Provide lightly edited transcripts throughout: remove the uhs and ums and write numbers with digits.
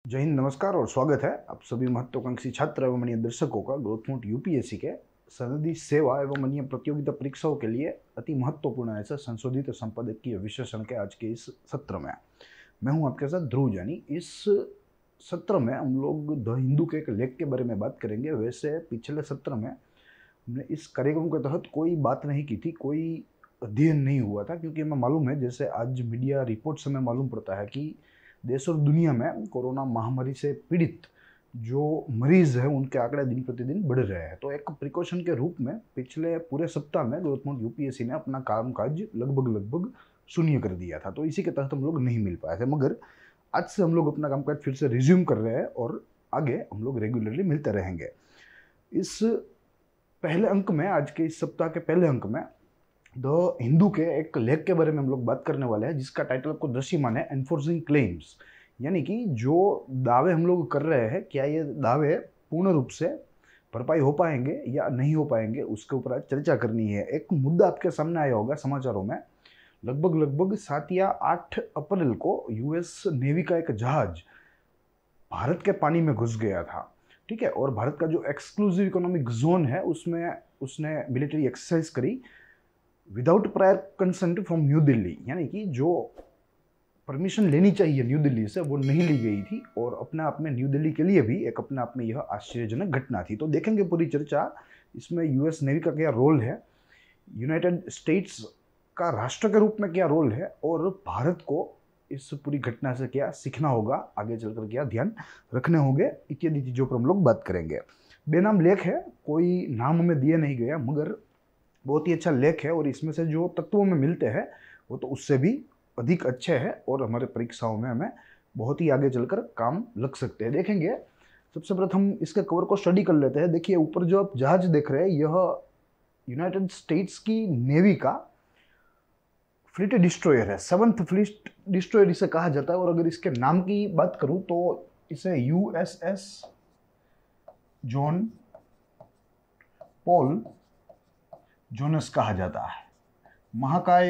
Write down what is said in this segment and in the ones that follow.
जय हिंद, नमस्कार और स्वागत है आप सभी महत्वाकांक्षी छात्र एवं अन्य दर्शकों का ग्रोथ मोड यूपीएससी के सनदी सेवा एवं अन्य प्रतियोगिता परीक्षाओं के लिए अति महत्वपूर्ण ऐसा संशोधित संपादकीय विश्लेषण के आज के इस सत्र में मैं हूं आपके साथ ध्रुव जानी। इस सत्र में हम लोग द हिंदू के एक लेख के बारे में बात करेंगे। वैसे पिछले सत्र में हमने इस कार्यक्रम के तहत कोई बात नहीं की थी, कोई अध्ययन नहीं हुआ था, क्योंकि हमें मालूम है, जैसे आज मीडिया रिपोर्ट से हमें मालूम पड़ता है कि देश और दुनिया में कोरोना महामारी से पीड़ित जो मरीज हैं उनके आंकड़े दिन प्रतिदिन बढ़ रहे हैं। तो एक प्रिकॉशन के रूप में पिछले पूरे सप्ताह में ग्रोथ मोड यूपीएससी ने अपना कामकाज लगभग शून्य कर दिया था। तो इसी के तहत हम लोग नहीं मिल पाए थे, मगर आज से हम लोग अपना कामकाज फिर से रिज्यूम कर रहे हैं और आगे हम लोग रेगुलरली मिलते रहेंगे। इस पहले अंक में, आज के इस सप्ताह के पहले अंक में द हिंदू के एक लेख के बारे में हम लोग बात करने वाले हैं, जिसका टाइटल आपको दृश्यमान है, एनफोर्सिंग क्लेम्स। यानी कि जो दावे हम लोग कर रहे हैं, क्या ये दावे पूर्ण रूप से भरपाई हो पाएंगे या नहीं हो पाएंगे, उसके ऊपर आज चर्चा करनी है। एक मुद्दा आपके सामने आया होगा समाचारों में, लगभग 7 या 8 अप्रैल को यूएस नेवी का एक जहाज भारत के पानी में घुस गया था। ठीक है, और भारत का जो एक्सक्लूसिव इकोनॉमिक जोन है उसमें उसने मिलिट्री एक्सरसाइज करी without prior consent from new Delhi. यानी कि जो परमिशन लेनी चाहिए न्यू दिल्ली से वो नहीं ली गई थी, और अपने आप में न्यू दिल्ली के लिए भी एक अपने आप में यह आश्चर्यजनक घटना थी। तो देखेंगे पूरी चर्चा, इसमें यूएस नेवी का क्या रोल है, यूनाइटेड स्टेट्स का राष्ट्र के रूप में क्या रोल है, और भारत को इस पूरी घटना से क्या सीखना होगा, आगे चलकर क्या ध्यान रखने होंगे, इत्यादि चीज़ों पर हम लोग बात करेंगे। बेनाम लेख है, कोई नाम हमें दिया नहीं गया, मगर बहुत ही अच्छा लेख है, और इसमें से जो तत्वों में मिलते हैं वो तो उससे भी अधिक अच्छे हैं और हमारे परीक्षाओं में हमें बहुत ही आगे चलकर काम लग सकते हैं। देखेंगे, सबसे प्रथम इसके कवर को स्टडी कर लेते हैं। देखिए, ऊपर जो आप जहाज देख रहे हैं, यह यूनाइटेड स्टेट्स की नेवी का फ्लीट डिस्ट्रॉयर है, 7th फ्लीट डिस्ट्रॉयर इसे कहा जाता है। और अगर इसके नाम की बात करूं तो इसे यूएसएस जॉन पॉल जोनस कहा जाता है। महाकाय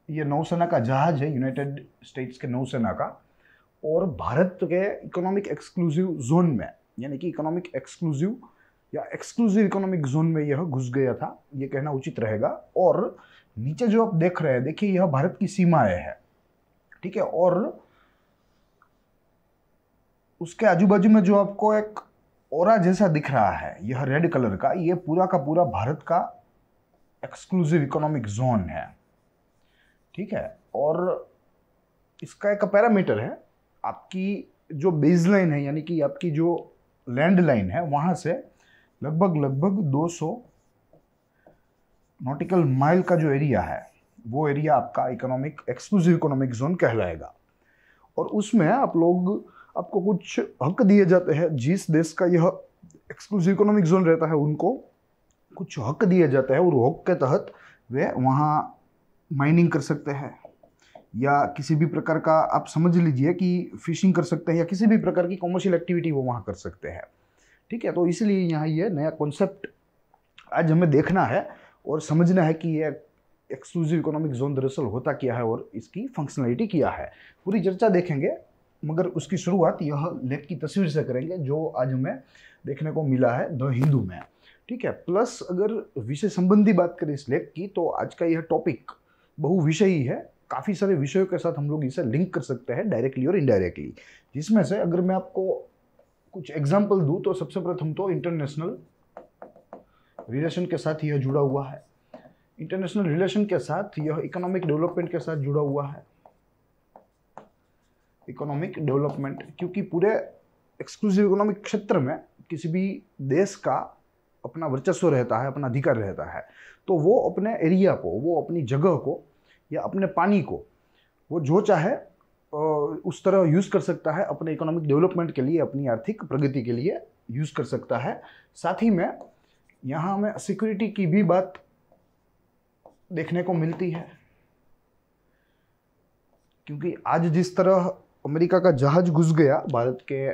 ये नौसेना का जहाज है, यूनाइटेड स्टेट्स के नौसेना का, और भारत के इकोनॉमिक एक्सक्लूसिव जोन में, यानी कि इकोनॉमिक एक्सक्लूसिव या एक्सक्लूसिव इकोनॉमिक जोन में यह घुस गया था, यह कहना उचित रहेगा। और नीचे जो आप देख रहे हैं, देखिए यह भारत की सीमाएं है। ठीक है, और उसके आजू बाजू में जो आपको एक ओरा जैसा दिख रहा है, यह रेड कलर का, यह पूरा का पूरा भारत का एक्सक्लूसिव इकोनॉमिक जोन है। ठीक है, और इसका एक पैरामीटर है, आपकी जो बेस लाइन है, यानी कि आपकी जो लैंड लाइन है, वहां से लगभग 200 नॉटिकल माइल का जो एरिया है, वो एरिया आपका इकोनॉमिक एक्सक्लूसिव इकोनॉमिक जोन कहलाएगा। और उसमें आपको कुछ हक दिए जाते हैं। जिस देश का यह एक्सक्लूसिव इकोनॉमिक जोन रहता है, उनको कुछ हक दिए जाते हैं, और हक के तहत वे वहाँ माइनिंग कर सकते हैं, या किसी भी प्रकार का, आप समझ लीजिए कि फिशिंग कर सकते हैं, या किसी भी प्रकार की कॉमर्शियल एक्टिविटी वो वहाँ कर सकते हैं। ठीक है, तो इसलिए यहाँ ये नया कॉन्सेप्ट आज हमें देखना है और समझना है कि ये एक्सक्लूसिव इकोनॉमिक जोन दरअसल होता क्या है और इसकी फंक्शनलिटी क्या है। पूरी चर्चा देखेंगे, मगर उसकी शुरुआत यह लेख की तस्वीर से करेंगे जो आज हमें देखने को मिला है द हिंदू में। ठीक है, प्लस अगर विषय संबंधी बात करें इस लेख की, तो आज का यह टॉपिक बहुविषयी है। काफ़ी सारे विषयों के साथ हम लोग इसे लिंक कर सकते हैं, डायरेक्टली और इनडायरेक्टली। जिसमें से अगर मैं आपको कुछ एग्जाम्पल दूं, तो सबसे प्रथम तो इंटरनेशनल रिलेशन के साथ यह जुड़ा हुआ है, इंटरनेशनल रिलेशन के साथ यह इकोनॉमिक डेवलपमेंट के साथ जुड़ा हुआ है, इकोनॉमिक डेवलपमेंट, क्योंकि पूरे एक्सक्लूसिव इकोनॉमिक क्षेत्र में किसी भी देश का अपना वर्चस्व रहता है, अपना अधिकार रहता है, तो वो अपने एरिया को, वो अपनी जगह को या अपने पानी को वो जो चाहे उस तरह यूज़ कर सकता है, अपने इकोनॉमिक डेवलपमेंट के लिए, अपनी आर्थिक प्रगति के लिए यूज़ कर सकता है। साथ ही में यहाँ हमें सिक्योरिटी की भी बात देखने को मिलती है, क्योंकि आज जिस तरह अमेरिका का जहाज घुस गया भारत के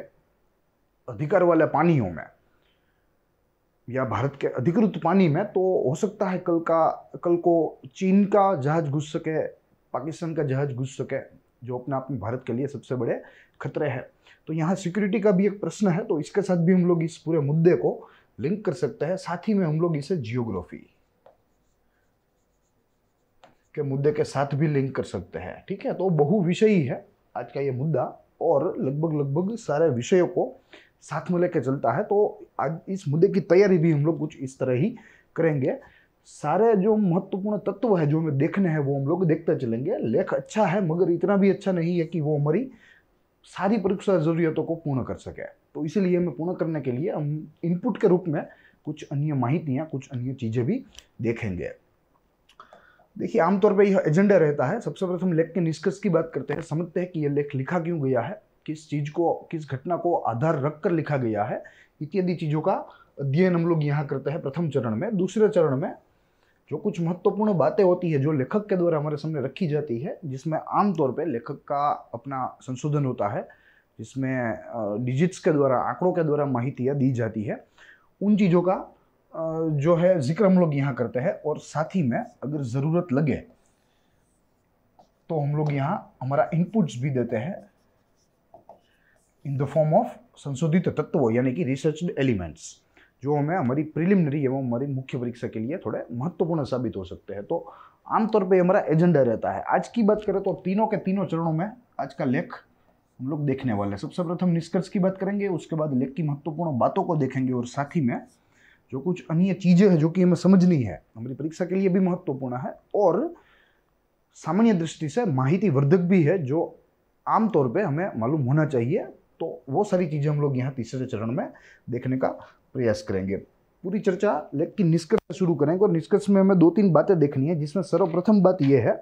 अधिकार वाले पानियों में या भारत के अधिकृत पानी में, तो हो सकता है कल को चीन का जहाज घुस सके, पाकिस्तान का जहाज घुस सके, जो अपने आप में भारत के लिए सबसे बड़े खतरे हैं। तो यहाँ सिक्योरिटी का भी एक प्रश्न है, तो इसके साथ भी हम लोग इस पूरे मुद्दे को लिंक कर सकते हैं। साथ ही में हम लोग इसे जियोग्राफी के मुद्दे के साथ भी लिंक कर सकते हैं। ठीक है, तो बहुविषयी है आज का ये मुद्दा और लगभग सारे विषयों को साथ में लेकर चलता है। तो आज इस मुद्दे की तैयारी भी हम लोग कुछ इस तरह ही करेंगे। सारे जो महत्वपूर्ण तत्व है जो हमें देखने हैं वो हम लोग देखते चलेंगे। लेख अच्छा है मगर इतना भी अच्छा नहीं है कि वो हमारी सारी परीक्षा जरूरियतों को पूर्ण कर सके। तो इसीलिए मैं पूर्ण करने के लिए हम इनपुट के रूप में कुछ अन्य माहितियाँ, कुछ अन्य चीज़ें भी देखेंगे। देखिए, आमतौर पे यह एजेंडा रहता है। सबसे प्रथम लेख के निष्कर्ष की बात करते हैं, समझते हैं कि यह लेख लिखा क्यों गया है, किस चीज को, किस घटना को आधार रखकर लिखा गया है, इत्यादि चीजों का अध्ययन हम लोग यहाँ करते हैं प्रथम चरण में। दूसरे चरण में जो कुछ महत्वपूर्ण बातें होती है जो लेखक के द्वारा हमारे सामने रखी जाती है, जिसमें आमतौर पे लेखक का अपना संशोधन होता है, जिसमें डिजिट्स के द्वारा, आंकड़ों के द्वारा माहितियाँ दी जाती है, उन चीज़ों का जो है जिक्र हम लोग यहाँ करते हैं। और साथ ही में अगर ज़रूरत लगे तो हम लोग यहाँ हमारा इनपुट्स भी देते हैं इन द फॉर्म ऑफ संशोधित तत्व, यानी कि रिसर्च्ड एलिमेंट्स, जो हमें हमारी प्रिलिमिनरी एवं हमारी मुख्य परीक्षा के लिए थोड़े महत्वपूर्ण साबित हो सकते हैं। तो आमतौर पे हमारा एजेंडा रहता है। आज की बात करें तो तीनों के तीनों चरणों में आज का लेख हम लोग देखने वाले हैं। सबसे प्रथम निष्कर्ष की बात करेंगे, उसके बाद लेख की महत्वपूर्ण बातों को देखेंगे और साथ ही में जो कुछ अन्य चीज़ें हैं जो कि हमें समझनी है, हमारी परीक्षा के लिए भी महत्वपूर्ण है और सामान्य दृष्टि से माहिती वर्धक भी है, जो आमतौर पे हमें मालूम होना चाहिए। तो वो सारी चीज़ें हम लोग यहाँ तीसरे चरण में देखने का प्रयास करेंगे। पूरी चर्चा लेख की निष्कर्ष से शुरू करेंगे और निष्कर्ष में हमें 2-3 बातें देखनी है, जिसमें सर्वप्रथम बात यह है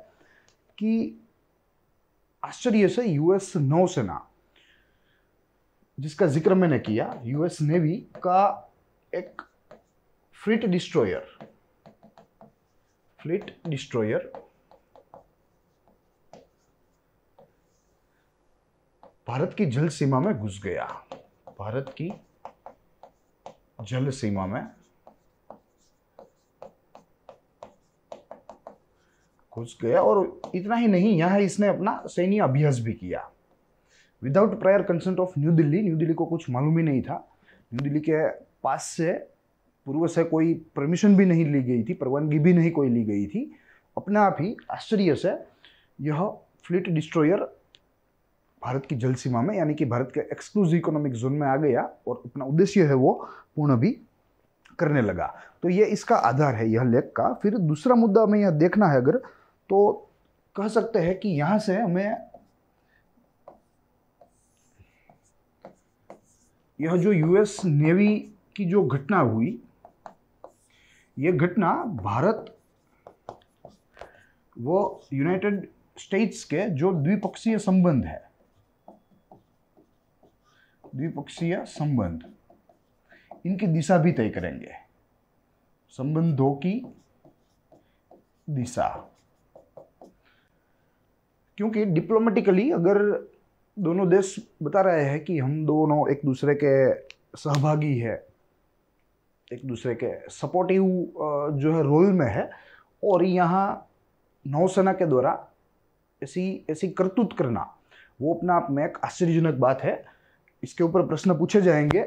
कि आश्चर्य से यूएस नौसेना, जिसका जिक्र मैंने किया, यूएस नेवी का एक फ्लीट डिस्ट्रॉयर भारत की जल सीमा में घुस गया। भारत की जल सीमा में घुस गया और इतना ही नहीं, यहां इसने अपना सैन्य अभ्यास भी किया without prior consent of new Delhi. New Delhi को कुछ मालूम ही नहीं था। न्यू दिल्ली के पास से पूर्व से कोई परमिशन भी नहीं ली गई थी, परवानगी भी नहीं कोई ली गई थी। अपने आप ही आश्चर्य से यह फ्लीट डिस्ट्रॉयर भारत की जल सीमा में, यानी कि भारत के एक्सक्लूसिव इकोनॉमिक जोन में आ गया और अपना उद्देश्य है वो पूर्ण भी करने लगा। तो ये इसका आधार है यह लेख का। फिर दूसरा मुद्दा हमें यह देखना है अगर, तो कह सकते हैं कि यहाँ से हमें यह जो यूएस नेवी की जो घटना हुई, यह घटना भारत वो यूनाइटेड स्टेट्स के जो द्विपक्षीय संबंध है, द्विपक्षीय संबंध, इनकी दिशा भी तय करेंगे। संबंधों की दिशा, क्योंकि डिप्लोमेटिकली अगर दोनों देश बता रहे हैं कि हम दोनों एक दूसरे के सहभागी है, एक दूसरे के सपोर्टिव जो है रोल में है, और यहाँ नौसेना के द्वारा ऐसी करतूत करना वो अपना आप में एक आश्चर्यजनक बात है। इसके ऊपर प्रश्न पूछे जाएंगे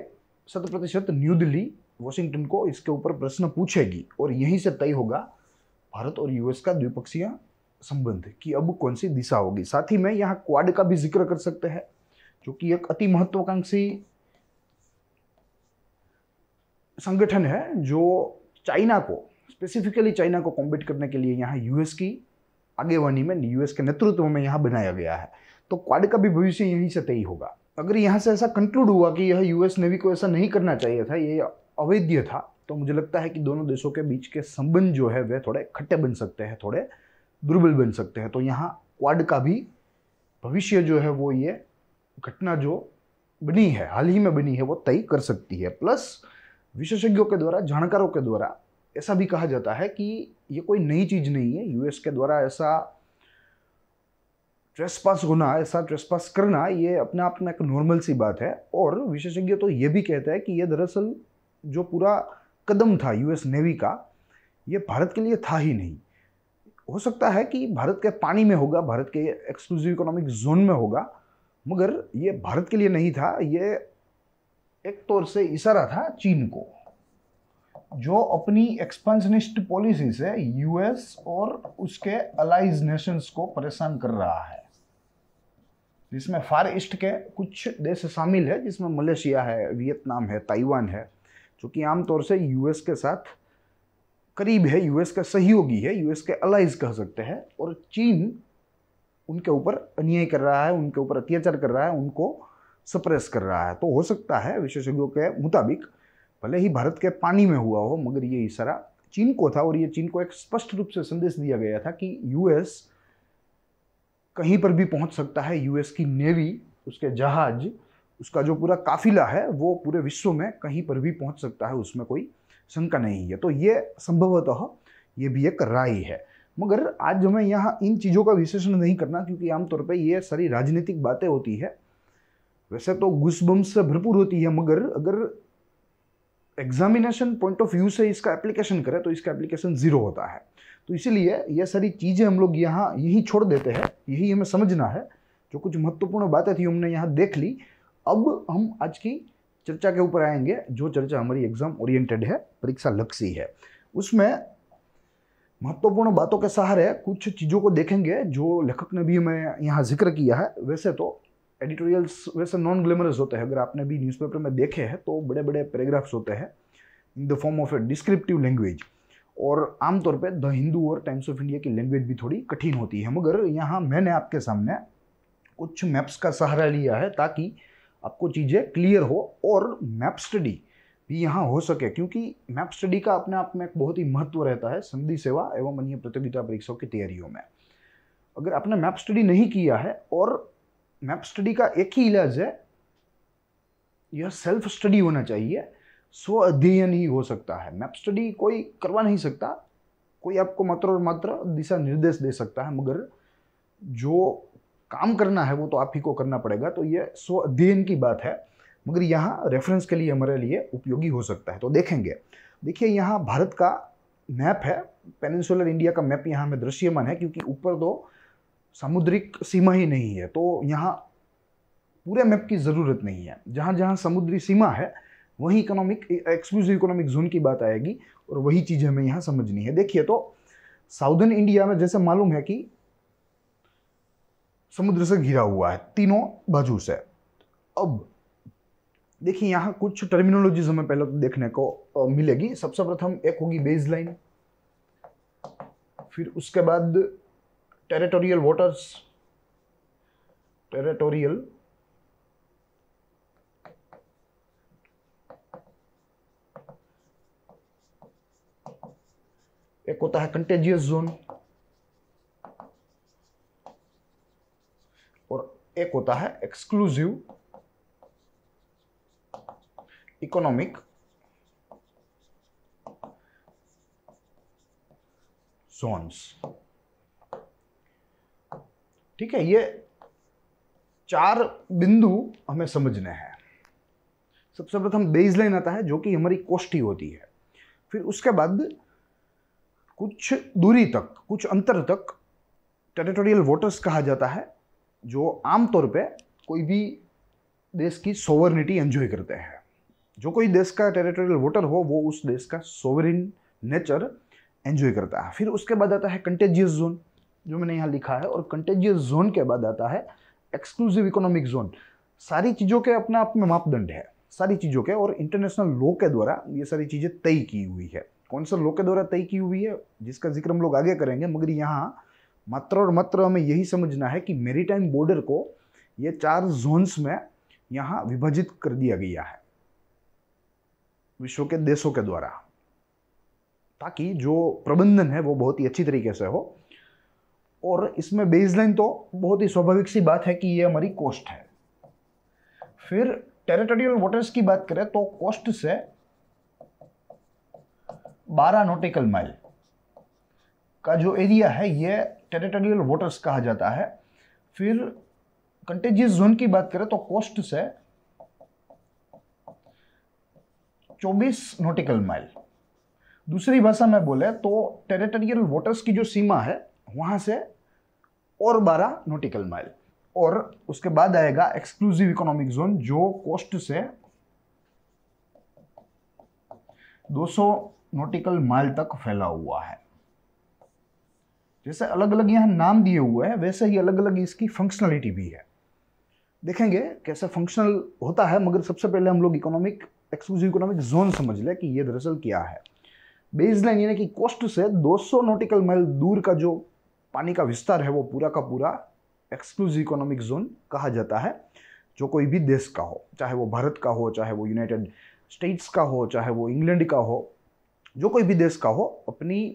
100%। न्यू दिल्ली वॉशिंगटन को इसके ऊपर प्रश्न पूछेगी और यहीं से तय होगा भारत और यूएस का द्विपक्षीय संबंध की अब कौन सी दिशा होगी। साथ ही में यहाँ क्वाड का भी जिक्र कर सकते हैं, जो कि एक अति महत्वाकांक्षी संगठन है, जो चाइना को, स्पेसिफिकली चाइना को कॉम्पीट करने के लिए यहाँ यूएस की आगेवानी में, यूएस के नेतृत्व में यहाँ बनाया गया है। तो क्वाड का भी भविष्य यहीं से तय होगा। अगर यहाँ से ऐसा कंक्लूड हुआ कि यह यूएस नेवी को ऐसा नहीं करना चाहिए था, ये अवैध था, तो मुझे लगता है कि दोनों देशों के बीच के संबंध जो है वे थोड़े खट्टे बन सकते हैं, थोड़े दुर्बल बन सकते हैं। तो यहाँ क्वाड का भी भविष्य जो है वो ये घटना जो बनी है, हाल ही में बनी है, वो तय कर सकती है। प्लस विशेषज्ञों के द्वारा, जानकारों के द्वारा ऐसा भी कहा जाता है कि ये कोई नई चीज़ नहीं है। यूएस के द्वारा ऐसा ट्रेसपास होना, ऐसा ट्रेसपास करना, ये अपने आप में एक नॉर्मल सी बात है। और विशेषज्ञ तो ये भी कहते हैं कि ये दरअसल जो पूरा कदम था यूएस नेवी का, ये भारत के लिए था ही नहीं। हो सकता है कि भारत के पानी में होगा, भारत के एक्सक्लूसिव इकोनॉमिक जोन में होगा, मगर ये भारत के लिए नहीं था, ये एक तौर से इशारा था चीन को, जो अपनी एक्सपेंशनिस्ट पॉलिसी से यूएस और उसके अलाइज नेशंस को परेशान कर रहा है, जिसमें फार ईस्ट के कुछ देश शामिल है, जिसमें मलेशिया है, वियतनाम है, ताइवान है, जो कि आमतौर से यूएस के साथ करीब है, यूएस का सहयोगी है, यूएस के अलाइज कह सकते हैं। और चीन उनके ऊपर अन्याय कर रहा है, उनके ऊपर अत्याचार कर रहा है, उनको सप्रेस कर रहा है। तो हो सकता है विशेषज्ञों के मुताबिक भले ही भारत के पानी में हुआ हो, मगर ये इशारा चीन को था, और ये चीन को एक स्पष्ट रूप से संदेश दिया गया था कि यूएस कहीं पर भी पहुंच सकता है। यूएस की नेवी, उसके जहाज, उसका जो पूरा काफिला है वो पूरे विश्व में कहीं पर भी पहुंच सकता है, उसमें कोई शंका नहीं है। तो ये संभवतः ये भी एक राय है, मगर आज हमें यहाँ इन चीज़ों का विश्लेषण नहीं करना, क्योंकि आमतौर पर ये सारी राजनीतिक बातें होती है। वैसे तो गूसबम्स से भरपूर होती है, मगर अगर एग्जामिनेशन पॉइंट ऑफ व्यू से इसका एप्लीकेशन करें तो इसका एप्लीकेशन जीरो होता है। तो इसीलिए ये सारी चीज़ें हम लोग यहाँ यही छोड़ देते हैं, यही हमें समझना है। जो कुछ महत्वपूर्ण बातें थी हमने यहाँ देख ली। अब हम आज की चर्चा के ऊपर आएंगे, जो चर्चा हमारी एग्जाम ओरिएंटेड है, परीक्षा लक्ष्य है। उसमें महत्वपूर्ण बातों के सहारे कुछ चीज़ों को देखेंगे जो लेखक ने भी हमें यहाँ जिक्र किया है। वैसे तो एडिटोरियल्स वैसे नॉन ग्लैमरस होते हैं, अगर आपने भी न्यूज़पेपर में देखे हैं तो बड़े बड़े पैराग्राफ्स होते हैं in the form of A descriptive language, और आमतौर पे द हिंदू और टाइम्स ऑफ इंडिया की लैंग्वेज भी थोड़ी कठिन होती है। मगर यहाँ मैंने आपके सामने कुछ मैप्स का सहारा लिया है ताकि आपको चीज़ें क्लियर हो और मैप स्टडी भी यहाँ हो सके, क्योंकि मैप स्टडी का अपने आप में एक बहुत ही महत्व रहता है संधि सेवा एवं अन्य प्रतियोगिता परीक्षाओं की तैयारियों में। अगर आपने मैप स्टडी नहीं किया है, और मैप स्टडी का एक ही इलाज है, यह सेल्फ स्टडी होना चाहिए, स्व अध्ययन ही हो सकता है। मैप स्टडी कोई करवा नहीं सकता, कोई आपको मात्र और मात्र दिशा निर्देश दे सकता है, मगर जो काम करना है वो तो आप ही को करना पड़ेगा। तो ये स्व अध्ययन की बात है, मगर यहाँ रेफरेंस के लिए हमारे लिए उपयोगी हो सकता है। तो देखेंगे, देखिए यहाँ भारत का मैप है, पेनिनसुलर इंडिया का मैप यहाँ में दृश्यमान है, क्योंकि ऊपर तो सामुद्रिक सीमा ही नहीं है, तो यहाँ पूरे मैप की ज़रूरत नहीं है। जहाँ जहाँ समुद्री सीमा है वहीं एक्सक्लूसिव इकोनॉमिक जोन की बात आएगी, और वही चीज़ हमें यहाँ समझनी है। देखिए तो साउदर्न इंडिया में जैसे मालूम है कि समुद्र से घिरा हुआ है तीनों बाजू से। अब देखिए यहाँ कुछ टर्मिनोलॉजीज हमें पहले तो देखने को मिलेगी। सबसे प्रथम एक होगी बेस लाइन, फिर उसके बाद टेरिटोरियल वाटर्स, टेरिटोरियल एक होता है कंटेजियस जोन, और एक होता है एक्सक्लूसिव इकोनॉमिक जोन्स। ठीक है, ये चार बिंदु हमें समझने हैं। सबसे प्रथम बेस लाइन आता है, जो कि हमारी कोष्ठी होती है। फिर उसके बाद कुछ दूरी तक, कुछ अंतर तक टेरिटोरियल वाटर्स कहा जाता है, जो आमतौर पे कोई भी देश की सोवरेनिटी एंजॉय करते हैं। जो कोई देश का टेरिटोरियल वाटर हो वो उस देश का सोवरेन नेचर एंजॉय करता है। फिर उसके बाद आता है कंटेजियस जोन, जो मैंने यहाँ लिखा है, और कंटेजियस जोन के बाद आता है एक्सक्लूसिव इकोनॉमिक जोन। सारी चीज़ों के अपने आप में मापदंड है, सारी चीज़ों के, और इंटरनेशनल लॉ के द्वारा ये सारी चीज़ें तय की हुई है। कौन सा लॉ के द्वारा तय की हुई है जिसका जिक्र हम लोग आगे करेंगे, मगर यहाँ मात्र और मात्र हमें यही समझना है कि मैरीटाइम बॉर्डर को ये चार जोन्स में यहाँ विभाजित कर दिया गया है विश्व के देशों के द्वारा, ताकि जो प्रबंधन है वो बहुत ही अच्छी तरीके से हो। और इसमें बेसलाइन तो बहुत ही स्वाभाविक सी बात है कि ये हमारी कोस्ट है। फिर टेरिटोरियल वाटर्स की बात करें तो कोस्ट से 12 नॉटिकल माइल का जो एरिया है ये टेरिटोरियल वाटर्स कहा जाता है। फिर कंटेजियस जोन की बात करें तो कोस्ट से 24 नॉटिकल माइल। दूसरी भाषा में बोले तो टेरिटोरियल वाटर्स की जो सीमा है वहां से और 12 नॉटिकल माइल। और उसके बाद आएगा एक्सक्लूसिव इकोनॉमिक जोन, जो कोस्ट से 200 नॉटिकल माइल तक फैला हुआ है। जैसे अलग अलग यहाँ नाम दिए हुए हैं, वैसे ही अलग अलग इसकी फंक्शनलिटी भी है। देखेंगे कैसे फंक्शनल होता है, मगर सबसे पहले हम लोग एक्सक्लूसिव इकोनॉमिक जोन समझ ले कि ये दरअसल क्या है। बेसलाइन यानी कि कोस्ट से 200 नॉटिकल माइल दूर का जो पानी का विस्तार है, वो पूरा का पूरा एक्सक्लूसिव इकोनॉमिक जोन कहा जाता है। जो कोई भी देश का हो, चाहे वो भारत का हो, चाहे वो यूनाइटेड स्टेट्स का हो, चाहे वो इंग्लैंड का हो, जो कोई भी देश का हो, अपनी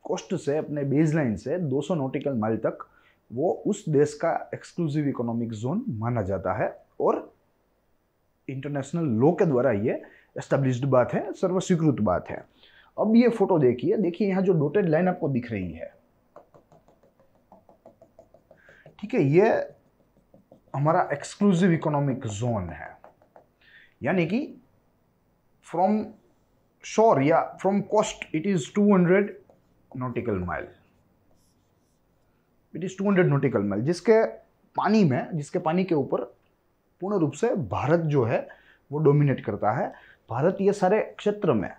कोस्ट से, अपने बेसलाइन से 200 नॉटिकल माइल तक वो उस देश का एक्सक्लूसिव इकोनॉमिक जोन माना जाता है। और इंटरनेशनल लॉ के द्वारा ये एस्टेब्लिश्ड बात है, सर्वस्वीकृत बात है। अब ये फोटो देखिए यहाँ जो डॉटेड लाइन आपको दिख रही है, ठीक है, ये हमारा एक्सक्लूसिव इकोनॉमिक जोन है। यानी कि फ्रॉम शोर या from coast it is 200 nautical mile, it is 200 nautical mile, जिसके पानी के ऊपर पूर्ण रूप से भारत जो है वो डोमिनेट करता है। भारत ये सारे क्षेत्र में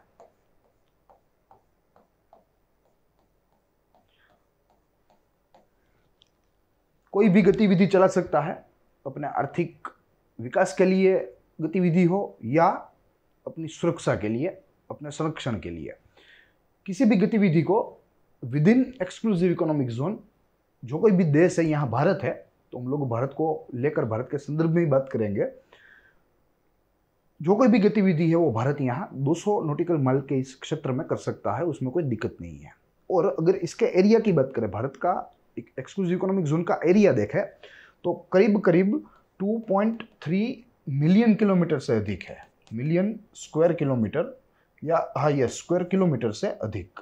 कोई भी गतिविधि चला सकता है, अपने आर्थिक विकास के लिए गतिविधि हो या अपनी सुरक्षा के लिए, अपने संरक्षण के लिए। किसी भी गतिविधि को with in exclusive economic zone, जो कोई भी देश है, यहाँ भारत है तो हम लोग भारत को लेकर भारत के संदर्भ में ही बात करेंगे। जो कोई भी गतिविधि है वो भारत यहाँ 200 नॉटिकल माइल के इस क्षेत्र में कर सकता है, उसमें कोई दिक्कत नहीं है। और अगर इसके एरिया की बात करें, भारत का एक्सक्लूसिव इकोनॉमिक जोन का एरिया देखें तो करीब करीब 2.3 मिलियन किलोमीटर से अधिक है। मिलियन स्क्वायर किलोमीटर, या हाँ, ये स्क्वायर किलोमीटर से अधिक।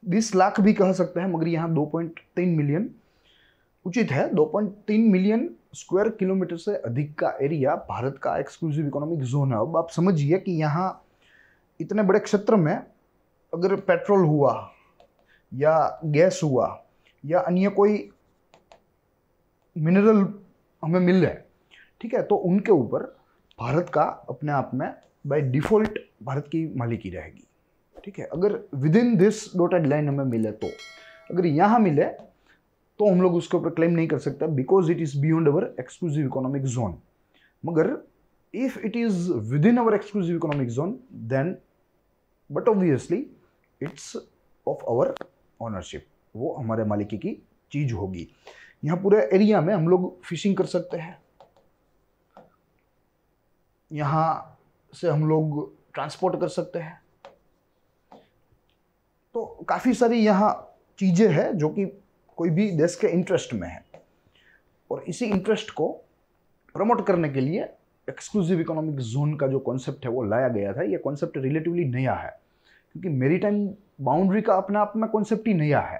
20 लाख भी कह सकते हैं, मगर यहाँ 2.3 मिलियन उचित है। 2.3 मिलियन स्क्वायर किलोमीटर से अधिक का एरिया भारत का एक्सक्लूसिव इकोनॉमिक जोन है। अब आप समझिए कि यहाँ इतने बड़े क्षेत्र में अगर पेट्रोल हुआ या गैस हुआ या अन्य कोई मिनरल हमें मिल रहा है, ठीक है, तो उनके ऊपर भारत का अपने आप में बाय डिफॉल्ट भारत की मालिकी रहेगी। ठीक है, अगर with in this dotted line हमें मिले, तो अगर यहाँ मिले तो हम लोग उसके ऊपर क्लेम नहीं कर सकते, because it is beyond our exclusive economic zone. मगर if it is within our exclusive economic zone, then but obviously it's of our ownership, वो हमारे मालिकी की चीज होगी। यहाँ पूरे एरिया में हम लोग फिशिंग कर सकते हैं, यहाँ से हम लोग ट्रांसपोर्ट कर सकते हैं। तो काफ़ी सारी यहाँ चीज़ें हैं जो कि कोई भी देश के इंटरेस्ट में है, और इसी इंटरेस्ट को प्रमोट करने के लिए एक्सक्लूसिव इकोनॉमिक जोन का जो कॉन्सेप्ट है वो लाया गया था। ये कॉन्सेप्ट रिलेटिवली नया है, क्योंकि मेरीटाइम बाउंड्री का अपने आप में कॉन्सेप्ट ही नया है।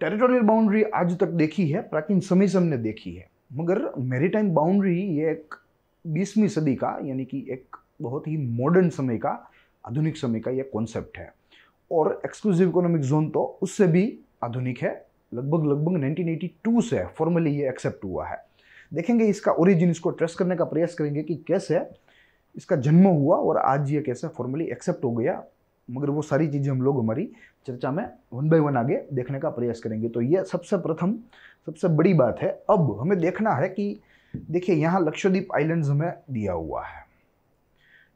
टेरिटोरियल बाउंड्री आज तक देखी है, प्राचीन समय से हमने देखी है, मगर मेरीटाइम बाउंड्री ये एक 20वीं सदी का, यानी कि एक बहुत ही मॉडर्न समय का, आधुनिक समय का ये कॉन्सेप्ट है। और एक्सक्लूसिव इकोनॉमिक जोन तो उससे भी आधुनिक है, लगभग 1982 से फॉर्मली ये एक्सेप्ट हुआ है। देखेंगे इसका ओरिजिन, इसको ट्रेस करने का प्रयास करेंगे कि कैसे इसका जन्म हुआ और आज ये कैसे फॉर्मली एक्सेप्ट हो गया। मगर वो सारी चीज़ें हम लोग हमारी चर्चा में वन बाय वन आगे देखने का प्रयास करेंगे। तो ये सबसे प्रथम सबसे बड़ी बात है। अब हमें देखना है कि देखिए यहाँ लक्षद्वीप आइलैंड्स हमें दिया हुआ है,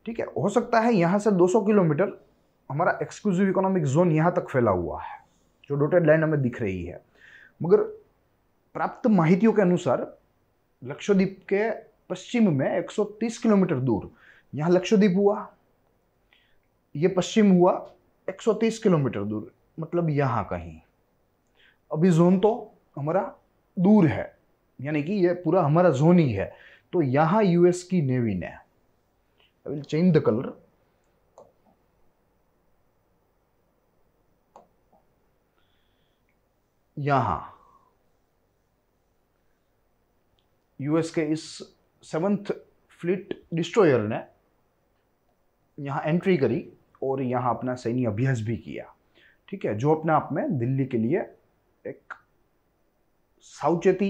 ठीक है। हो सकता है यहाँ से 200 किलोमीटर हमारा एक्सक्लूसिव इकोनॉमिक जोन यहाँ तक फैला हुआ है, जो डॉटेड लाइन हमें दिख रही है, मगर प्राप्त माहितियों के अनुसार लक्षद्वीप के पश्चिम में 130 किलोमीटर दूर यहाँ लक्षद्वीप हुआ, ये पश्चिम हुआ 130 किलोमीटर दूर, मतलब यहाँ कहीं। अभी जोन तो हमारा दूर है, यानी कि ये पूरा हमारा जोन ही है। तो यहाँ यूएस की नेवी ने, I will change the colour, यहाँ यूएस के इस 7th फ्लीट डिस्ट्रॉयर ने यहाँ एंट्री करी और यहाँ अपना सैन्य अभ्यास भी किया, ठीक ठीक है, जो अपने आप में दिल्ली के लिए एक सावचेती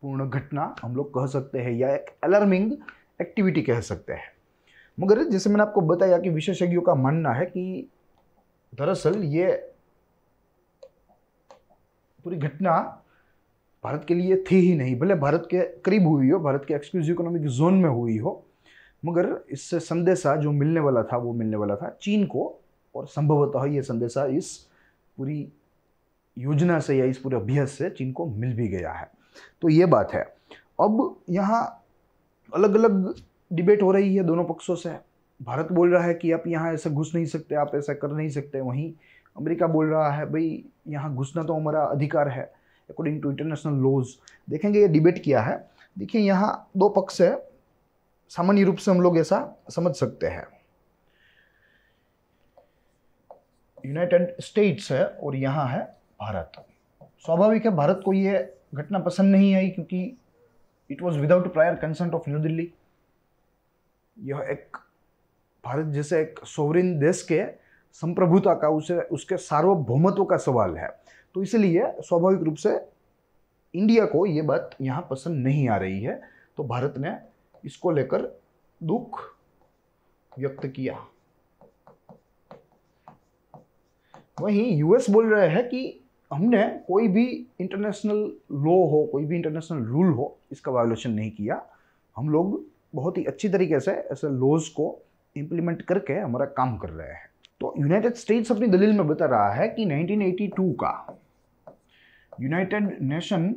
पूर्ण घटना हम लोग कह सकते हैं या एक अलार्मिंग एक्टिविटी कह सकते हैं। मगर जैसे मैंने आपको बताया कि विशेषज्ञों का मानना है कि दरअसल ये पूरी घटना भारत के लिए थी ही नहीं, भले भारत के करीब हुई हो, भारत के एक्सक्लूसिव इकोनॉमिक जोन में हुई हो, मगर इससे संदेशा जो मिलने वाला था वो मिलने वाला था चीन को, और संभवतः ये संदेशा इस पूरी योजना से या इस पूरे अभ्यास से चीन को मिल भी गया है। तो ये बात है। अब यहाँ अलग अलग डिबेट हो रही है दोनों पक्षों से। भारत बोल रहा है कि आप यहाँ ऐसे घुस नहीं सकते, आप ऐसा कर नहीं सकते, वहीं अमेरिका बोल रहा है भाई यहाँ घुसना तो हमारा अधिकार है अकॉर्डिंग टू इंटरनेशनल लॉज। देखेंगे ये डिबेट किया है। देखिए यहाँ दो पक्ष है, सामान्य रूप से हम लोग ऐसा समझ सकते हैं। यूनाइटेड स्टेट्स है और यहाँ है भारत। स्वाभाविक है भारत को ये घटना पसंद नहीं आई क्योंकि it was without prior consent of new Delhi. यह एक भारत जैसे एक सोवरेन देश के संप्रभुता का, उसके सार्वभौमत्व का सवाल है। तो इसलिए स्वाभाविक रूप से इंडिया को ये बात यहाँ पसंद नहीं आ रही है, तो भारत ने इसको लेकर दुख व्यक्त किया। वहीं यूएस बोल रहे हैं कि हमने कोई भी इंटरनेशनल लॉ हो, कोई भी इंटरनेशनल रूल हो, इसका वायोलेशन नहीं किया। हम लोग बहुत ही अच्छी तरीके से ऐसे लॉज को इम्प्लीमेंट करके हमारा काम कर रहे हैं। तो यूनाइटेड स्टेट्स अपनी दलील में बता रहा है कि 1982 का united nation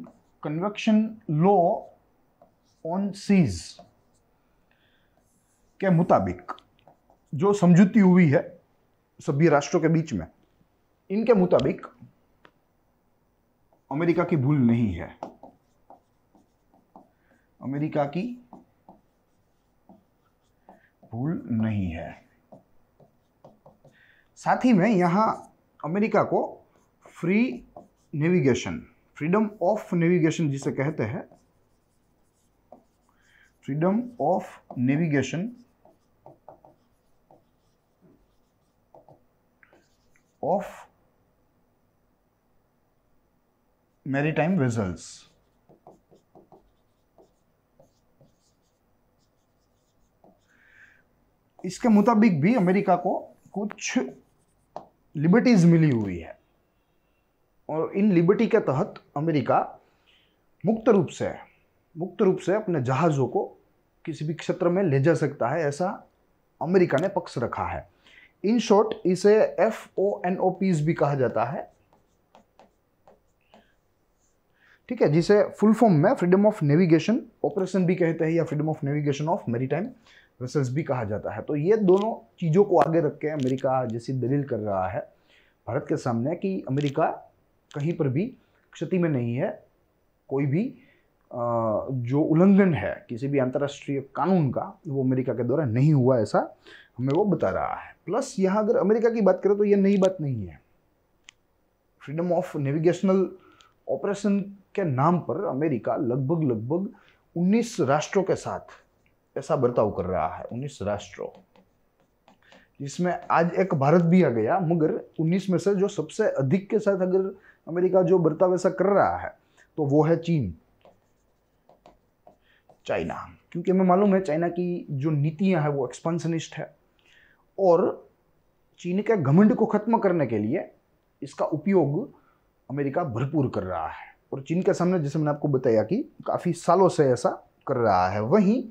convention law on seas के मुताबिक जो समझौती हुई है सभी राष्ट्रों के बीच में, इनके मुताबिक अमेरिका की भूल नहीं है। अमेरिका की भूल नहीं है। साथ ही में यहां अमेरिका को free navigation, freedom of navigation जिसे कहते हैं, freedom of navigation of maritime vessels, इसके मुताबिक भी अमेरिका को कुछ लिबर्टीज मिली हुई है और इन लिबर्टी के तहत अमेरिका मुक्त रूप से अपने जहाज़ों को किसी भी क्षेत्र में ले जा सकता है, ऐसा अमेरिका ने पक्ष रखा है। इन शॉर्ट इसे FONOPs भी कहा जाता है, ठीक है, जिसे फुल फॉर्म में फ्रीडम ऑफ नेविगेशन ऑपरेशन भी कहते हैं या freedom of navigation of maritime vessels भी कहा जाता है। तो ये दोनों चीज़ों को आगे रख के अमेरिका जैसी दलील कर रहा है भारत के सामने कि अमेरिका कहीं पर भी क्षति में नहीं है, कोई भी जो उल्लंघन है किसी भी अंतर्राष्ट्रीय कानून का वो अमेरिका के द्वारा नहीं हुआ, ऐसा हमें वो बता रहा है। प्लस यहाँ अगर अमेरिका की बात करें तो ये नई बात नहीं है। फ्रीडम ऑफ नेविगेशनल ऑपरेशन के नाम पर अमेरिका लगभग 19 राष्ट्रों के साथ ऐसा बर्ताव कर रहा है। 19 राष्ट्रों, जिसमें आज एक भारत भी आ गया, मगर 19 में से जो सबसे अधिक के साथ अगर अमेरिका जो बर्ताव ऐसा कर रहा है तो वो है चीन, चाइना। क्योंकि हमें मालूम है चाइना की जो नीतियां हैं वो एक्सपेंशनिस्ट है और चीन के घमंड को खत्म करने के लिए इसका उपयोग अमेरिका भरपूर कर रहा है और चीन के सामने, जैसे मैंने आपको बताया कि काफ़ी सालों से ऐसा कर रहा है। वहीं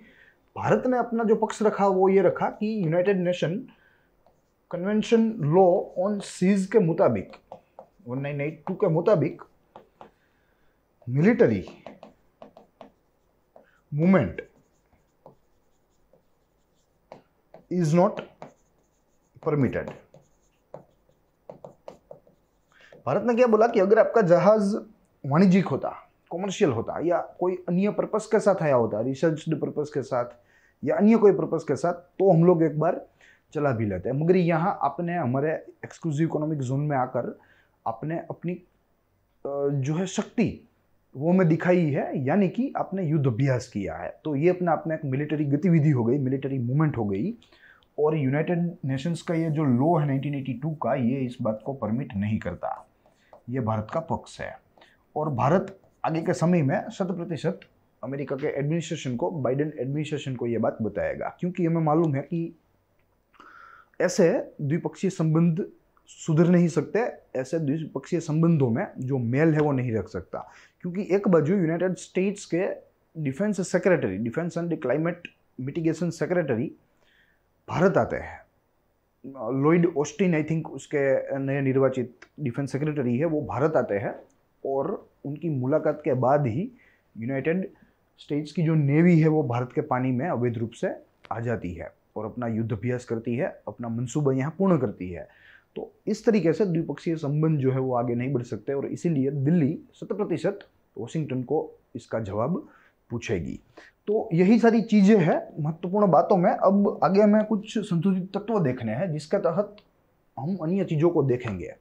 भारत ने अपना जो पक्ष रखा वो ये रखा कि united nation convention law on seas के मुताबिक 1982 के मुताबिक military movement is not permitted. Bharat ने क्या बोला कि अगर आपका जहाज वाणिज्यिक होता, कॉमर्शियल होता या कोई अन्य पर्पस के साथ आया होता, रिसर्च पर्पस के साथ या अन्य कोई पर्पस के साथ, तो हम लोग एक बार चला भी लेते हैं। मगर यहाँ आपने हमारे एक्सक्लूसिव इकोनॉमिक जोन में आकर आपने अपनी जो है शक्ति वो में दिखाई है, यानी कि आपने युद्ध अभ्यास किया है। तो ये अपने आप में एक मिलिट्री गतिविधि हो गई, मिलिट्री मूवमेंट हो गई और यूनाइटेड नेशंस का ये जो लॉ है 1982 का, ये इस बात को परमिट नहीं करता। ये भारत का पक्ष है और भारत आगे के समय में 100% अमेरिका के एडमिनिस्ट्रेशन को, बाइडेन एडमिनिस्ट्रेशन को ये बात बताएगा, क्योंकि हमें मालूम है कि ऐसे द्विपक्षीय संबंध सुधर नहीं सकते। ऐसे द्विपक्षीय संबंधों में जो मेल है वो नहीं रख सकता, क्योंकि एक बाजू यूनाइटेड स्टेट्स के defence secretary, defence and climate mitigation secretary Bharat आते हैं। लॉयड ऑस्टिन आई थिंक उसके नए निर्वाचित डिफेंस सेक्रेटरी है, वो भारत आते हैं और उनकी मुलाकात के बाद ही यूनाइटेड स्टेट्स की जो नेवी है वो भारत के पानी में अवैध रूप से आ जाती है और अपना युद्ध अभ्यास करती है, अपना मंसूबा यहाँ पूर्ण करती है। तो इस तरीके से द्विपक्षीय संबंध जो है वो आगे नहीं बढ़ सकते और इसीलिए दिल्ली 100% वॉशिंगटन को इसका जवाब पूछेगी। तो यही सारी चीज़ें हैं महत्वपूर्ण बातों में। अब आगे हमें कुछ संशोधित तत्व देखने हैं जिसके तहत हम अन्य चीज़ों को देखेंगे।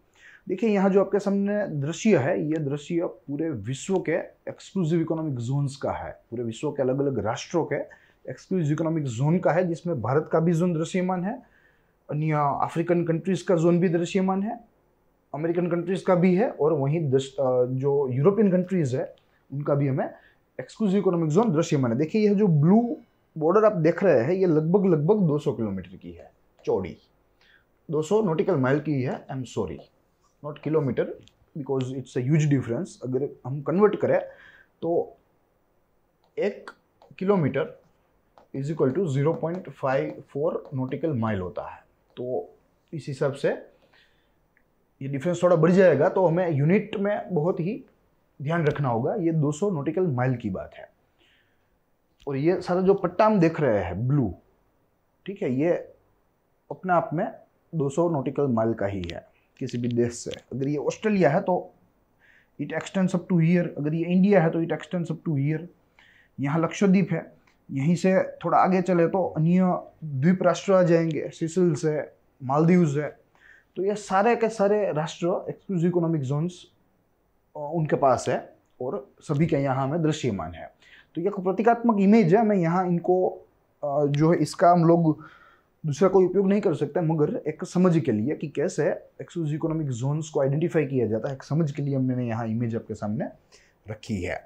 देखिए यहाँ जो आपके सामने दृश्य है, ये दृश्य पूरे विश्व के एक्सक्लूसिव इकोनॉमिक जोन्स का है, पूरे विश्व के अलग अलग राष्ट्रों के एक्सक्लूसिव इकोनॉमिक जोन का है, जिसमें भारत का भी जोन दृश्यमान है, अन्य अफ्रीकन कंट्रीज का जोन भी दृश्यमान है, अमेरिकन कंट्रीज का भी है और वहीं जो यूरोपियन कंट्रीज है उनका भी हमें एक्सक्लूसिव इकोनॉमिक जोन दृश्यमान है। देखिए यह जो ब्लू बॉर्डर आप देख रहे हैं ये लगभग 200 किलोमीटर की है चौड़ी, 200 नॉटिकल माइल की है। I am sorry, not kilometre, because it's a huge difference. अगर हम कन्वर्ट करें तो 1 kilometre is equal to 0.54 nautical mile होता है। तो इस हिसाब से ये डिफरेंस थोड़ा बढ़ जाएगा, तो हमें यूनिट में बहुत ही ध्यान रखना होगा। ये 200 नॉटिकल माइल की बात है और ये सारा जो पट्टा हम देख रहे हैं ब्लू, ठीक है, ये अपने आप में 200 नॉटिकल माइल का ही है किसी भी देश से। अगर ये ऑस्ट्रेलिया है तो it extends up to here, अगर ये इंडिया है तो it extends up to here. यहाँ लक्षद्वीप है, यहीं से थोड़ा आगे चले तो अन्य द्वीप राष्ट्र आ जाएंगे, सिसिल्स है, मालदीव्स है। तो ये सारे के सारे राष्ट्र एक्सक्लूसिव इकोनॉमिक जोन्स उनके पास है और सभी के यहाँ हमें दृश्यमान है। तो ये प्रतीकात्मक इमेज है, मैं यहाँ इनको जो है इसका हम लोग दूसरा कोई उपयोग नहीं कर सकते, मगर एक समझ के लिए कि कैसे एक्सक्लूसिव इकोनॉमिक जोन्स को आइडेंटिफाई किया जाता है, एक समझ के लिए मैंने यहाँ इमेज आपके सामने रखी है।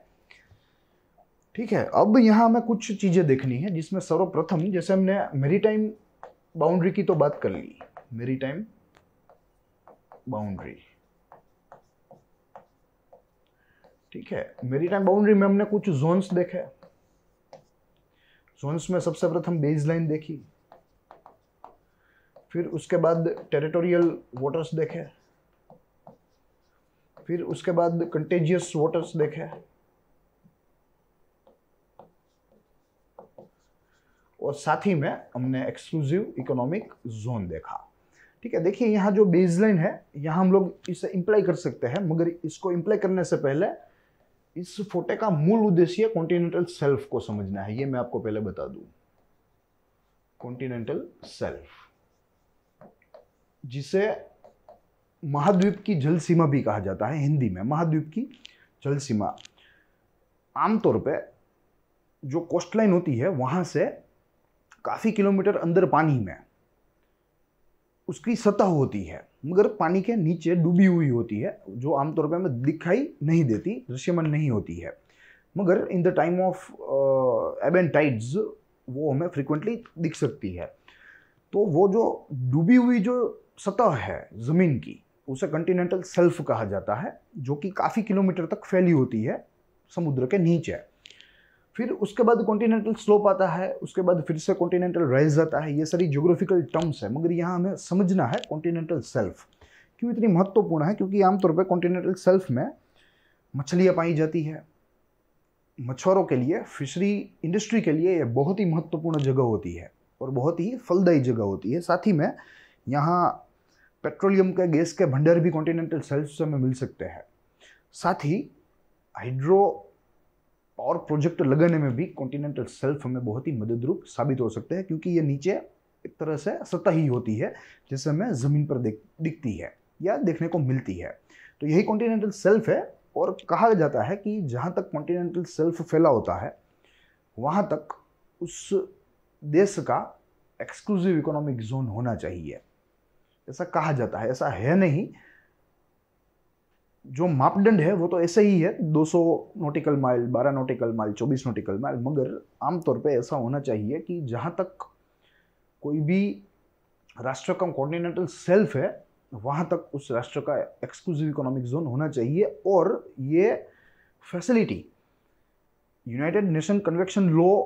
ठीक है, अब यहाँ हमें कुछ चीज़ें देखनी है, जिसमें सर्वप्रथम जैसे हमने मेरीटाइम बाउंड्री की तो बात कर ली, मेरीटाइम बाउंड्री, ठीक है। मेरीटाइम बाउंड्री में हमने कुछ जोन्स देखे। जोन्स में सबसे प्रथम बेसलाइन देखी, फिर उसके बाद टेरिटोरियल वाटर्स देखे, फिर उसके बाद कंटेजियस वाटर्स देखे और साथ ही में हमने एक्सक्लूसिव इकोनॉमिक जोन देखा। ठीक है, देखिए यहाँ जो बेसलाइन है यहाँ हम लोग इसे इंप्लाई कर सकते हैं, मगर इसको इंप्लाई करने से पहले इस फोटे का मूल उद्देश्य कॉन्टिनेंटल शेल्फ को समझना है। ये मैं आपको पहले बता दूं, कॉन्टिनेंटल शेल्फ, जिसे महाद्वीप की जल सीमा भी कहा जाता है हिंदी में। महाद्वीप की जल सीमा आमतौर पे जो कोस्टलाइन होती है वहां से काफी किलोमीटर अंदर पानी में उसकी सतह होती है, मगर पानी के नीचे डूबी हुई होती है, जो आमतौर पे हमें दिखाई नहीं देती, दृश्यमान नहीं होती है, मगर इन द टाइम ऑफ एब एंड टाइड्स वो हमें फ्रिक्वेंटली दिख सकती है। तो वो जो डूबी हुई जो सतह है ज़मीन की, उसे कॉन्टिनेंटल शेल्फ कहा जाता है, जो कि काफ़ी किलोमीटर तक फैली होती है समुद्र के नीचे। फिर उसके बाद कॉन्टिनेंटल स्लोप आता है, उसके बाद फिर से कॉन्टिनेंटल राइज आता है। ये सारी ज्योग्राफिकल टर्म्स है, मगर यहाँ हमें समझना है कॉन्टिनेंटल शेल्फ क्यों इतनी महत्वपूर्ण है, क्योंकि आमतौर पर कॉन्टिनेंटल शेल्फ में मछलियाँ पाई जाती है। मछुआरों के लिए, फिशरी इंडस्ट्री के लिए ये बहुत ही महत्वपूर्ण जगह होती है और बहुत ही फलदायी जगह होती है। साथ ही में यहाँ पेट्रोलियम के गैस के भंडार भी कॉन्टिनेंटल शेल्फ से हमें मिल सकते हैं। साथ ही हाइड्रो पावर प्रोजेक्ट लगाने में भी कॉन्टिनेंटल शेल्फ हमें बहुत ही मददरूप साबित हो सकते हैं, क्योंकि ये नीचे एक तरह से सतह ही होती है जैसे हमें ज़मीन पर दिखती है या देखने को मिलती है। तो यही कॉन्टिनेंटल शेल्फ है और कहा जाता है कि जहाँ तक कॉन्टिनेंटल शेल्फ फैला होता है वहाँ तक उस देश का एक्सक्लूसिव इकोनॉमिक जोन होना चाहिए, ऐसा कहा जाता है। ऐसा है नहीं, जो मापदंड है वो तो ऐसे ही है, 200 nautical mile, 12 nautical mile, 24 nautical mile, मगर आमतौर पे ऐसा होना चाहिए कि जहां तक कोई भी राष्ट्र का कॉन्टिनेंटल शेल्फ है वहां तक उस राष्ट्र का एक्सक्लूसिव इकोनॉमिक जोन होना चाहिए। और ये facility united nation convention law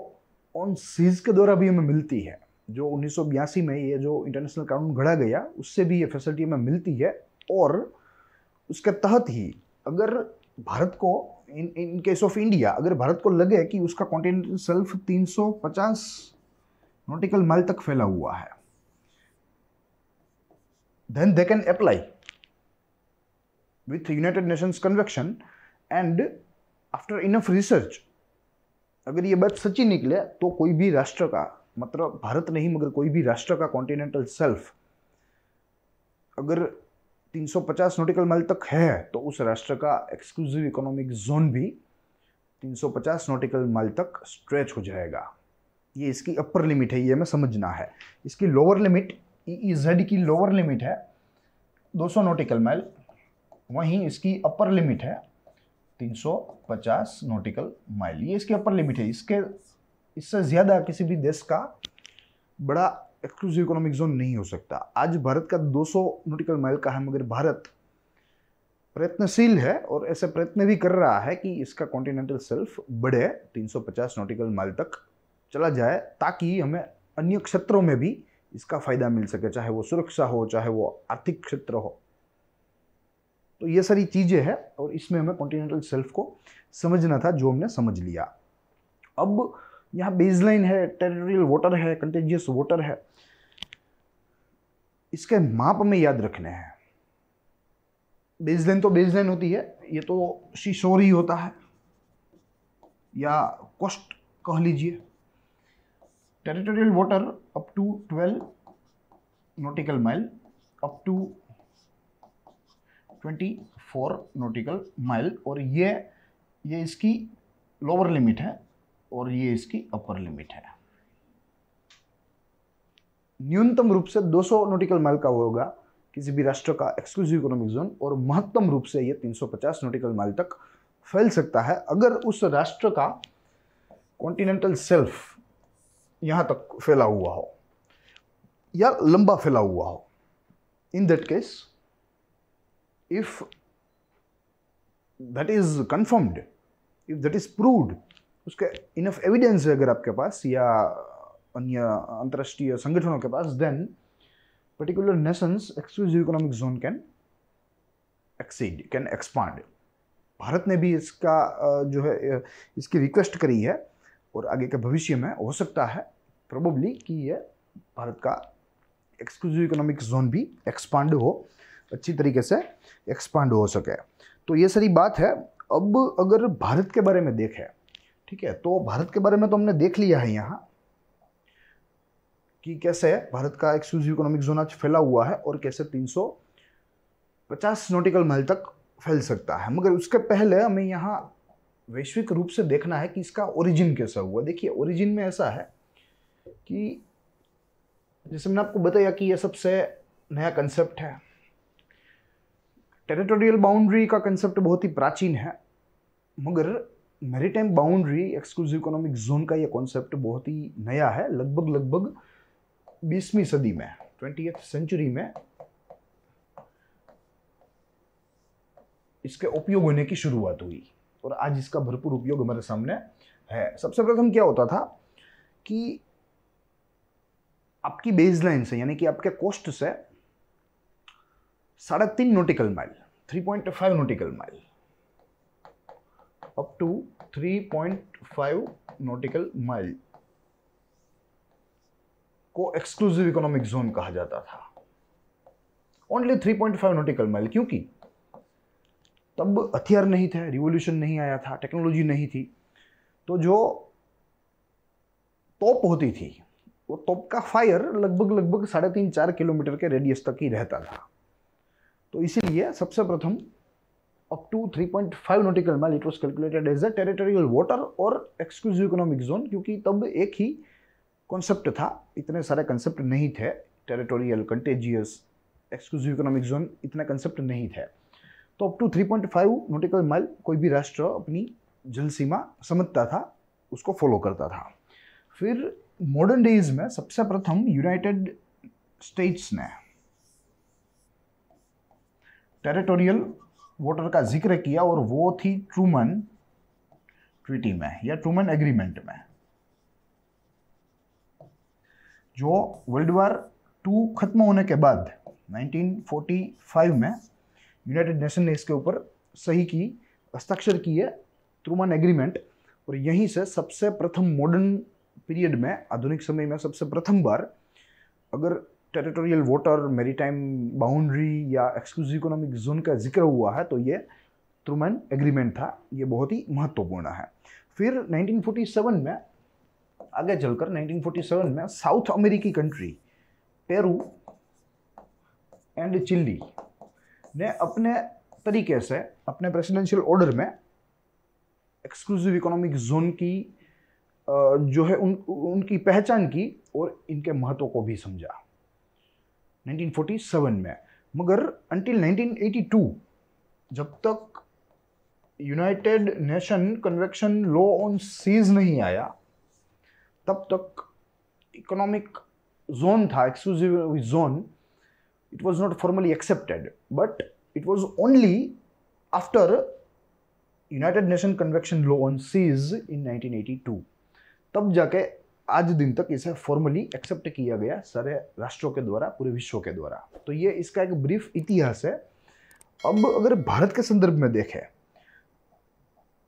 on seas के द्वारा भी हमें मिलती है, जो 1982 में ये जो इंटरनेशनल कानून घड़ा गया उससे भी ये फैसिलिटी हमें मिलती है। और उसके तहत ही अगर भारत को इन केस ऑफ इंडिया, अगर भारत को लगे कि उसका कॉन्टिनेंटल शेल्फ 350 नॉटिकल माइल तक फैला हुआ है, then they can apply with United Nations Convention and after enough research, अगर ये बात सच्ची निकले तो कोई भी राष्ट्र का, मतलब भारत नहीं मगर कोई भी राष्ट्र का कॉन्टिनेंटल शेल्फ अगर 350 नॉटिकल माइल तक है तो उस राष्ट्र का एक्सक्लूसिव इकोनॉमिक जोन भी 350 नॉटिकल माइल तक स्ट्रेच हो जाएगा। ये इसकी अपर लिमिट है, ये हमें समझना है। इसकी लोअर लिमिट, EEZ की लोअर लिमिट है 200 नॉटिकल माइल, वहीं इसकी अपर लिमिट है 350 नॉटिकल माइल। ये इसकी अपर लिमिट है। इससे ज़्यादा किसी भी देश का बड़ा एक्सक्लूसिव इकोनॉमिक जोन नहीं हो सकता। आज भारत का 200 नॉटिकल माइल का है, मगर भारत प्रयत्नशील है और ऐसे प्रयत्न भी कर रहा है कि इसका कॉन्टिनेंटल शेल्फ बढ़े, 350 नॉटिकल माइल तक चला जाए, ताकि हमें अन्य क्षेत्रों में भी इसका फायदा मिल सके, चाहे वो सुरक्षा हो, चाहे वो आर्थिक क्षेत्र हो। तो ये सारी चीजें हैं और इसमें हमें कॉन्टिनेंटल शेल्फ को समझना था, जो हमने समझ लिया। अब यहाँ बेसलाइन है, टेरिटोरियल वाटर है, कंटेजियस वाटर है, इसके माप में याद रखने हैं। बेसलाइन तो बेसलाइन होती है, ये तो सीशोर ही होता है या कोस्ट कह लीजिए। Territorial water up to 12 nautical mile up to 24 nautical mile, और ये इसकी लोअर लिमिट है और ये इसकी अपर लिमिट है। न्यूनतम रूप से 200 नॉटिकल माइल का होगा किसी भी राष्ट्र का एक्सक्लूसिव इकोनॉमिक जोन, और महत्तम रूप से ये 350 नॉटिकल माइल तक फैल सकता है अगर उस राष्ट्र का कॉन्टिनेंटल शेल्फ यहां तक फैला हुआ हो या लंबा फैला हुआ हो। In that case, if that is confirmed, if that is proved, उसके इनफ एविडेंस है अगर आपके पास या अन्य अंतरराष्ट्रीय संगठनों के पास, then particular nations exclusive economic zone can exceed, can expand. Bharat ने भी इसका जो है इसकी रिक्वेस्ट करी है और आगे के भविष्य में हो सकता है प्रोबेबली कि ये भारत का एक्सक्लूसिव इकोनॉमिक जोन भी एक्सपांड हो, अच्छी तरीके से एक्सपांड हो सके। तो ये सारी बात है। अब अगर भारत के बारे में देखें, ठीक है, तो भारत के बारे में तो हमने देख लिया है यहाँ कि कैसे भारत का एक्सक्लूसिव इकोनॉमिक जोन आज फैला हुआ है और कैसे 350 नॉटिकल माइल तक फैल सकता है। मगर उसके पहले हमें यहाँ वैश्विक रूप से देखना है कि इसका ओरिजिन कैसा हुआ। देखिए, ओरिजिन में ऐसा है कि जैसे मैंने आपको बताया कि ये सबसे नया कंसेप्ट है। टेरिटोरियल बाउंड्री का कंसेप्ट बहुत ही प्राचीन है, मगर maritime boundary, exclusive economic zone का ये कॉन्सेप्ट बहुत ही नया है। लगभग 20वीं सदी में, 20th सेंचुरी में इसके उपयोग होने की शुरुआत हुई और आज इसका भरपूर उपयोग हमारे सामने है। सबसे प्रथम क्या होता था कि आपकी बेसलाइन से, यानी कि आपके कोस्ट से 3.5 nautical mile, 3.5 nautical mile up to 3.5 nautical mile को एक्सक्लूसिव इकोनॉमिक जोन कहा जाता था। ओनली 3.5 नॉटिकल माइल, क्योंकि तब हथियार नहीं थे, रिवॉल्यूशन नहीं आया था, टेक्नोलॉजी नहीं थी, तो जो तोप होती थी वो तोप का फायर लगभग 3.5-4 किलोमीटर के रेडियस तक ही रहता था। तो इसीलिए सबसे प्रथम up to 3.5 nautical mile it was calculated as a territorial water और एक्सक्लूसिव इकोनॉमिक जोन, क्योंकि तब एक ही कॉन्सेप्ट था, इतने सारे कंसेप्ट नहीं थे। Territorial, contagious, exclusive economic zone, इतने कंसेप्ट नहीं थे। तो अप टू 3.5 नॉटिकल माइल कोई भी राष्ट्र अपनी जल सीमा समझता था, उसको फॉलो करता था। फिर मॉडर्न डेज में सबसे प्रथम यूनाइटेड स्टेट्स ने टेरिटोरियल वाटर का जिक्र किया, और वो थी ट्रूमन ट्रीटी में या ट्रूमन एग्रीमेंट में, जो वर्ल्ड वॉर 2 खत्म होने के बाद 1945 में यूनाइटेड नेशन ने इसके ऊपर सही की, हस्ताक्षर किए, ट्रूमन एग्रीमेंट। और यहीं से सबसे प्रथम मॉडर्न पीरियड में, आधुनिक समय में सबसे प्रथम बार अगर टेरिटोरियल वाटर, मैरीटाइम बाउंड्री या एक्सक्लूसिव इकोनॉमिक जोन का जिक्र हुआ है तो ये ट्रूमन एग्रीमेंट था। ये बहुत ही महत्वपूर्ण है। फिर 1947 में, आगे चलकर 1947 में साउथ अमेरिकी कंट्री पेरू एंड चिली ने अपने तरीके से, अपने प्रेसिडेंशियल ऑर्डर में एक्सक्लूसिव इकोनॉमिक जोन की जो है उनकी पहचान की और इनके महत्व को भी समझा 1947 में। मगर अंटिल 1982, जब तक united nation convention law on seas नहीं आया, तब तक इकोनॉमिक जोन था, exclusive zone, it was not formally accepted, but it was only after United Nations Convention Law on Seas in 1982 तब जाके आज दिन तक इसे फॉर्मली एक्सेप्ट किया गया सारे राष्ट्रों के द्वारा, पूरे विश्व के द्वारा। तो ये इसका एक ब्रीफ इतिहास है। अब अगर भारत के संदर्भ में देखें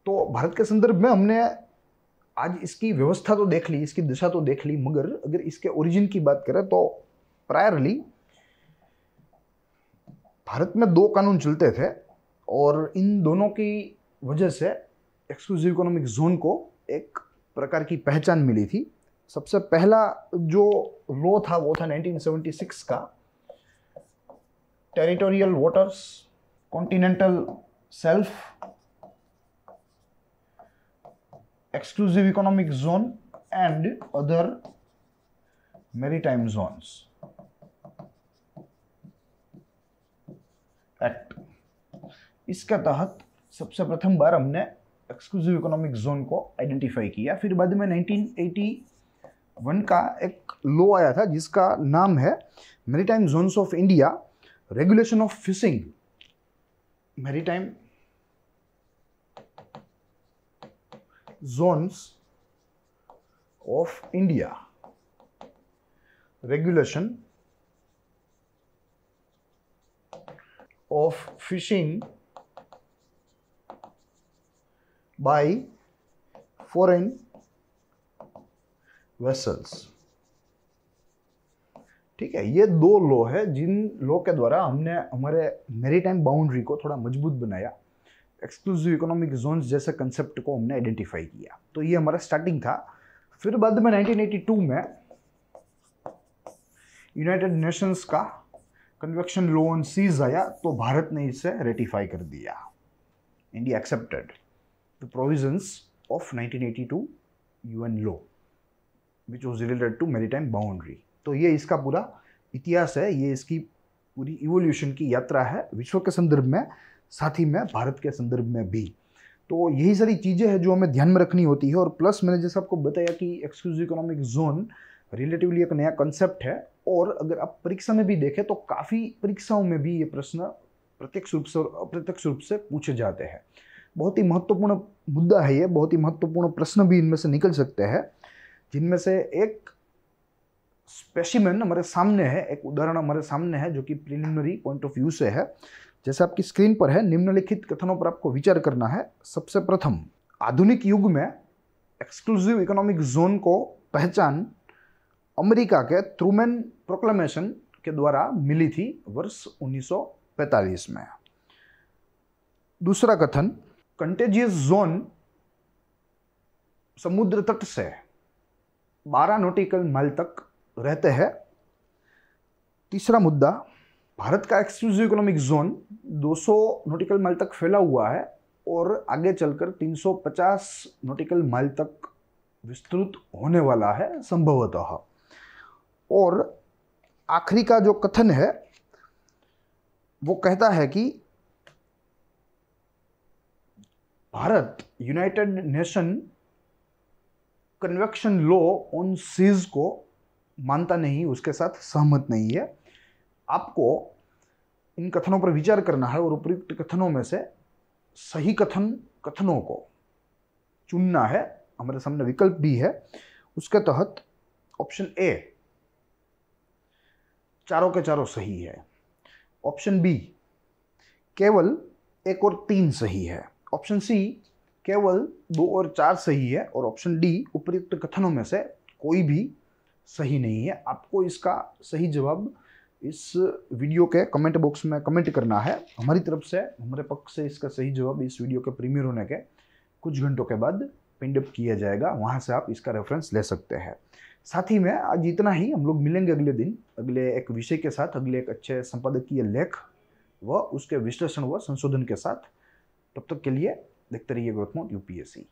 तो भारत के संदर्भ में हमने आज इसकी व्यवस्था तो देख ली, इसकी दिशा तो देख ली, मगर अगर इसके ओरिजिन की बात करें तो प्रायरली भारत में 2 कानून चलते थे, और इन दोनों की वजह से एक्सक्लूसिव इकोनॉमिक जोन को एक प्रकार की पहचान मिली थी। सबसे पहला जो लॉ था वो था 1976 का, territorial waters, continental shelf, exclusive economic zone and other maritime zones act. इसके तहत सबसे प्रथम बार हमने एक्सक्लूसिव इकोनॉमिक जोन को आइडेंटिफाई किया। फिर बाद में 1981 का एक लॉ आया था जिसका नाम है maritime zones of India, regulation of fishing, maritime zones of India, regulation of fishing by foreign vessels। ठीक है, ये 2 लॉ है जिन लॉ के द्वारा हमने हमारे मैरीटाइम बाउंड्री को थोड़ा मजबूत बनाया, एक्सक्लूसिव इकोनॉमिक जोन्स जैसे कंसेप्ट को हमने आइडेंटिफाई किया। तो ये हमारा स्टार्टिंग था। फिर बाद में 1982 में यूनाइटेड नेशंस का कन्वेंशन लॉ ऑन सीज आया, तो भारत ने इसे रेटिफाई कर दिया। India accepted the provisions of 1982 UN law which was related to maritime boundary. तो ये इसका पूरा इतिहास है, ये इसकी पूरी इवोल्यूशन की यात्रा है विश्व के संदर्भ में, साथ ही में भारत के संदर्भ में भी। तो यही सारी चीज़ें हैं जो हमें ध्यान में रखनी होती है। और प्लस मैंने जैसे आपको बताया कि एक्सक्लूसिव इकोनॉमिक जोन रिलेटिवली एक नया कॉन्सेप्ट है, और अगर आप परीक्षा में भी देखें तो काफ़ी परीक्षाओं में भी ये प्रश्न प्रत्यक्ष रूप से और अप्रत्यक्ष रूप से पूछे जाते हैं। बहुत ही महत्वपूर्ण मुद्दा है ये, बहुत ही महत्वपूर्ण प्रश्न भी इनमें से निकल सकते हैं, जिनमें से एक स्पेसिमेन हमारे सामने है, एक उदाहरण हमारे सामने है जो कि प्रिलिमिनरी पॉइंट ऑफ व्यू से है। जैसे आपकी स्क्रीन पर है, निम्नलिखित कथनों पर आपको विचार करना है। सबसे प्रथम, आधुनिक युग में एक्सक्लूसिव इकोनॉमिक जोन को पहचान अमेरिका के ट्रूमैन प्रोक्लेमेशन के द्वारा मिली थी वर्ष 1945 में। दूसरा कथन, कंटेजियस जोन समुद्र तट से 12 नॉटिकल माइल तक रहते हैं। तीसरा मुद्दा, भारत का exclusive economic zone 200 nautical mile तक फैला हुआ है और आगे चलकर 350 नॉटिकल माइल तक विस्तृत होने वाला है संभवतः। और आखिरी का जो कथन है वो कहता है कि Bharat united nation convection law on seas को मानता नहीं, उसके साथ सहमत नहीं है। आपको इन कथनों पर विचार करना है और उपयुक्त कथनों में से सही कथनों को चुनना है। हमारे सामने विकल्प भी है, उसके तहत ऑप्शन ए चारों के चारों सही है, ऑप्शन बी केवल 1 और 3 सही है, ऑप्शन सी केवल 2 और 4 सही है, और ऑप्शन डी उपयुक्त कथनों में से कोई भी सही नहीं है। आपको इसका सही जवाब इस वीडियो के कमेंट बॉक्स में कमेंट करना है। हमारी तरफ से, हमारे पक्ष से इसका सही जवाब इस वीडियो के प्रीमियर होने के कुछ घंटों के बाद पिन अप किया जाएगा, वहाँ से आप इसका रेफरेंस ले सकते हैं। साथ ही में आज इतना ही, हम लोग मिलेंगे अगले दिन अगले एक विषय के साथ, अगले एक अच्छे संपादकीय लेख व उसके विश्लेषण व संशोधन के साथ। तब तक के लिए देखते रहिए ग्रोथ मोड यूपीएससी।